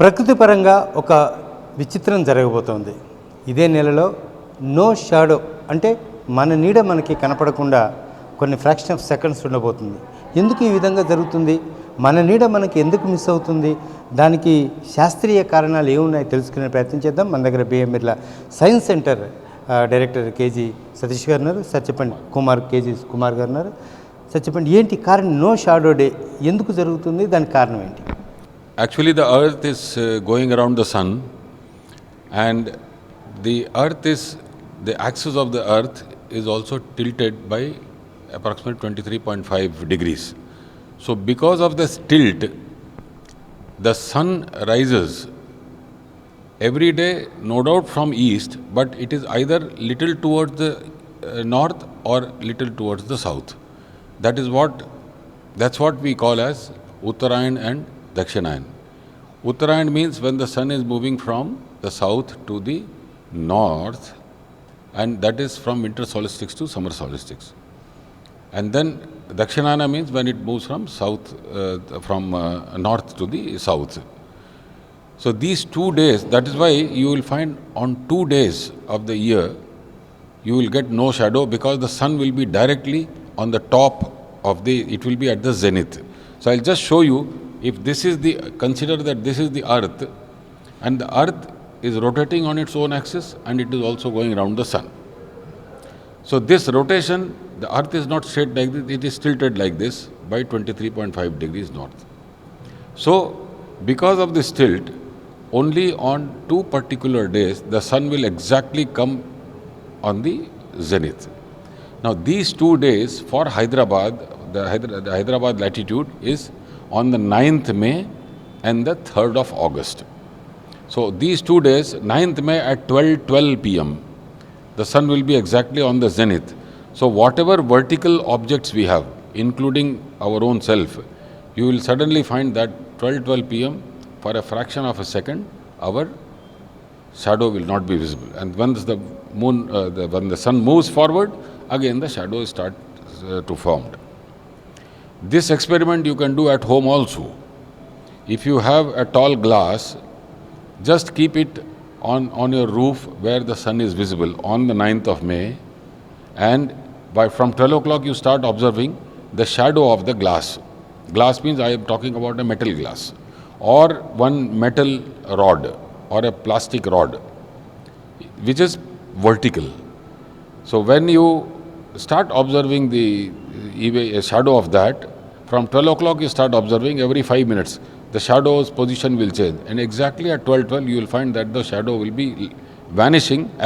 ప్రకృతి పరంగా ఒక విచిత్రం జరగబోతోంది. ఇదే నెలలో నో షాడో అంటే మన నీడ మనకి కనపడకుండా కొన్ని ఫ్రాక్షన్ ఆఫ్ సెకండ్స్ ఉండబోతుంది. ఎందుకు ఈ విధంగా జరుగుతుంది? మన నీడ మనకి ఎందుకు మిస్ అవుతుంది? దానికి శాస్త్రీయ కారణాలు ఏమున్నాయో తెలుసుకునే ప్రయత్నం చేద్దాం. మన దగ్గర బిఎంఎర్ల science centre director KG Satish garu ఉన్నారు. సార్ చెప్పండి. కేజీ కుమార్ గారు ఉన్నారు. సార్ చెప్పండి, ఏంటి కారణం? నో షాడో డే ఎందుకు జరుగుతుంది? దానికి కారణం ఏంటి? Actually, the earth is going around the sun, and the axis of the earth is also tilted by approximately 23.5 degrees. So because of this tilt, the sun rises every day, no doubt from east, but it is either little towards the north or little towards the south. That's what we call as uttarayan and dakshinayan. Uttarayan means when the sun is moving from the south to the north, and that is from winter solstice to summer solstice. And then dakshinayana means when it moves from north to the south. So these 2 days, that is why you will find on 2 days of the year you will get no shadow, because the sun will be directly on the top of it will be at the zenith. So I'll just show you. If this is consider that this is the earth, and the earth is rotating on its own axis, and it is also going around the sun. So this rotation, the earth is not straight like this, it is tilted like this by 23.5 degrees north. So because of this tilt, only on 2 particular days the sun will exactly come on the zenith. Now these 2 days for Hyderabad, the Hyderabad latitude is on the 9th May and the 3rd of August. So these 2 days, 9th May at 12 p.m, the sun will be exactly on the zenith. So whatever vertical objects we have, including our own self, you will suddenly find that 12 p.m, for a fraction of a second, our shadow will not be visible. And once when the sun moves forward, again the shadows start to form. This experiment you can do at home also. If you have a tall glass, just keep it on your roof where the sun is visible on the 9th of May, and from 12 o'clock you start observing the shadow of the glass. Glass means I am talking about a metal glass, or one metal rod or a plastic rod which is vertical. So when you start observing the shadow of that, from 12 o'clock you start observing every 5 minutes the shadow's position will change, and exactly at 12 you will find that the shadow will be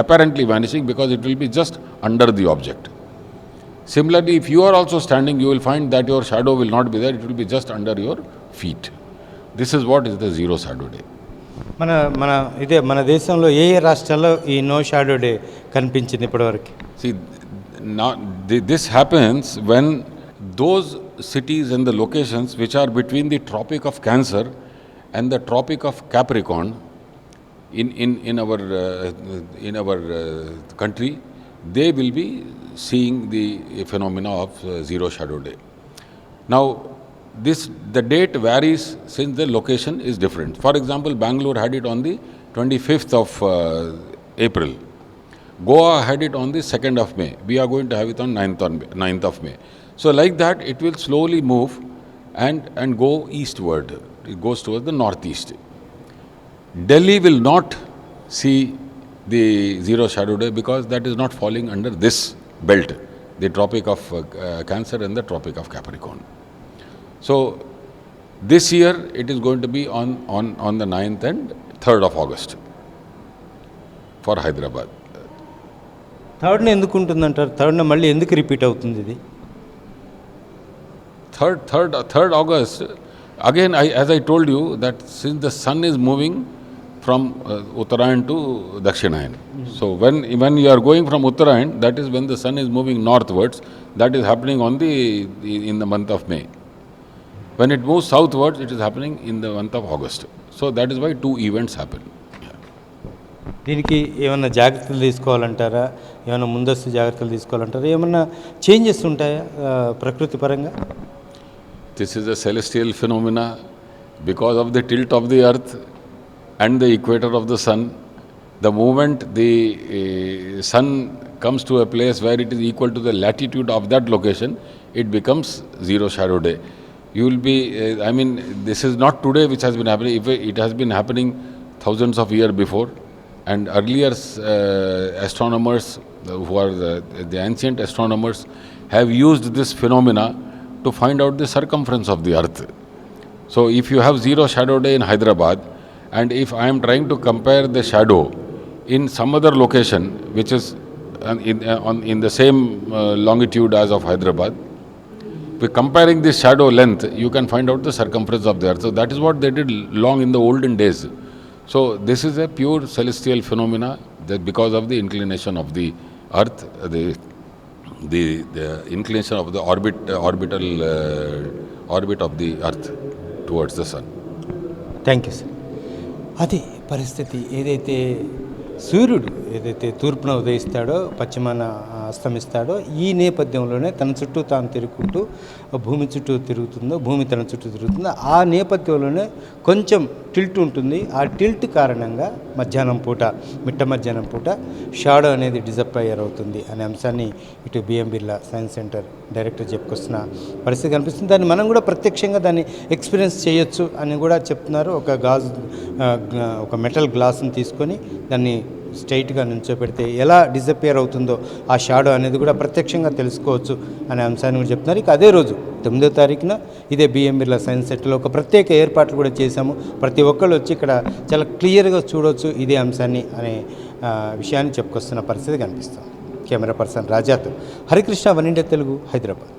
apparently vanishing, because it will be just under the object. Similarly, if you are also standing, you will find that your shadow will not be there, it will be just under your feet. This is what is the zero shadow day. మన దేశంలో ఏ రాష్ట్రాల్లో ఈ no shadow day కనిపించింది ఇప్పటివరకు? See, now this happens when those cities and the locations which are between the Tropic of Cancer and the Tropic of Capricorn in our country, they will be seeing the phenomena of zero shadow day. Now the date varies since the location is different. For example, Bengaluru had it on the 25th of April. Goa had it on the 2nd of May. We are going to have it on 9th of May. So like that, it will slowly move and go eastward. It goes towards the northeast. Delhi will not see the zero shadow day, because that is not falling under this belt, the Tropic of Cancer and the Tropic of Capricorn. So this year it is going to be on the 9th and 3rd of August for Hyderabad. Third ఎందుకు ఉంటుందంటారు? Third మళ్ళీ ఎందుకు repeat అవుతుంది ఇది? 3rd August, again as I told you, that since the sun is moving from Uttarayan to Dakshinayan. So when you are going from Uttarayan, that is when the sun is moving northwards. That is happening in the month of May. When it moves southwards, it is happening in the month of August. So that is why 2 events happen. దీనికి ఏమైనా జాగ్రత్తలు తీసుకోవాలంటారా? ఏమైనా ముందస్తు జాగ్రత్తలు తీసుకోవాలంటారా? ఏమైనా changes ఉంటాయా ప్రకృతి పరంగా? This is a celestial phenomena. Because of the tilt of the earth, and the equator of the sun. The moment the sun comes to a place where it is equal to the latitude of that location, it becomes zero shadow day. You will be, I mean, this is not today which has been happening. If it has been happening thousands of years before, and earlier astronomers who are the ancient astronomers have used this phenomena to find out the circumference of the earth. So if you have zero shadow day in Hyderabad, and if I am trying to compare the shadow in some other location which is in the same longitude as of Hyderabad, by comparing this shadow length, you can find out the circumference of the earth. So that is what they did long in the olden days. So this is a pure celestial phenomena, that because of the inclination of the earth, the inclination of the orbital orbit of the earth towards the sun. Thank you sir. అది పరిస్థితి. ఏదైతే సూర్యుడు ఏదైతే తూర్పున ఉదయిస్తాడో పశ్చిమాన అస్తమిస్తాడో ఈ నేపథ్యంలోనే తన చుట్టూ తాను తిరుగుకుంటూ భూమి చుట్టూ తిరుగుతుందో, భూమి తన చుట్టూ తిరుగుతుందో ఆ నేపథ్యంలోనే కొంచెం టిల్ట్ ఉంటుంది. ఆ టిల్ట్ కారణంగా మధ్యాహ్నం పూట, మిట్ట మధ్యాహ్నం పూట షాడో అనేది డిజపైర్ అవుతుంది అనే అంశాన్ని ఇటు BM Birla science centre director చెప్పుకొస్తున్న పరిస్థితి కనిపిస్తుంది. దాన్ని మనం కూడా ప్రత్యక్షంగా దాన్ని ఎక్స్పీరియన్స్ చేయొచ్చు అని కూడా చెప్తున్నారు. ఒక మెటల్ గ్లాస్ని తీసుకొని దాన్ని స్ట్రైట్గా నుంచోపెడితే ఎలా డిజపేర్ అవుతుందో ఆ షాడో అనేది కూడా ప్రత్యక్షంగా తెలుసుకోవచ్చు అనే అంశాన్ని కూడా చెప్తున్నారు. ఇక అదే రోజు 9వ తారీఖున ఇదే బిఎం బిర్లా సైన్స్ సెంటర్లో ఒక ప్రత్యేక ఏర్పాట్లు కూడా చేశాము. ప్రతి ఒక్కళ్ళు వచ్చి ఇక్కడ చాలా క్లియర్గా చూడవచ్చు ఇదే అంశాన్ని అనే విషయాన్ని చెప్పుకొస్తున్న పరిస్థితి కనిపిస్తుంది. కెమెరా పర్సన్ రాజాతో హరికృష్ణ, వన్ ఇండియా తెలుగు, హైదరాబాద్.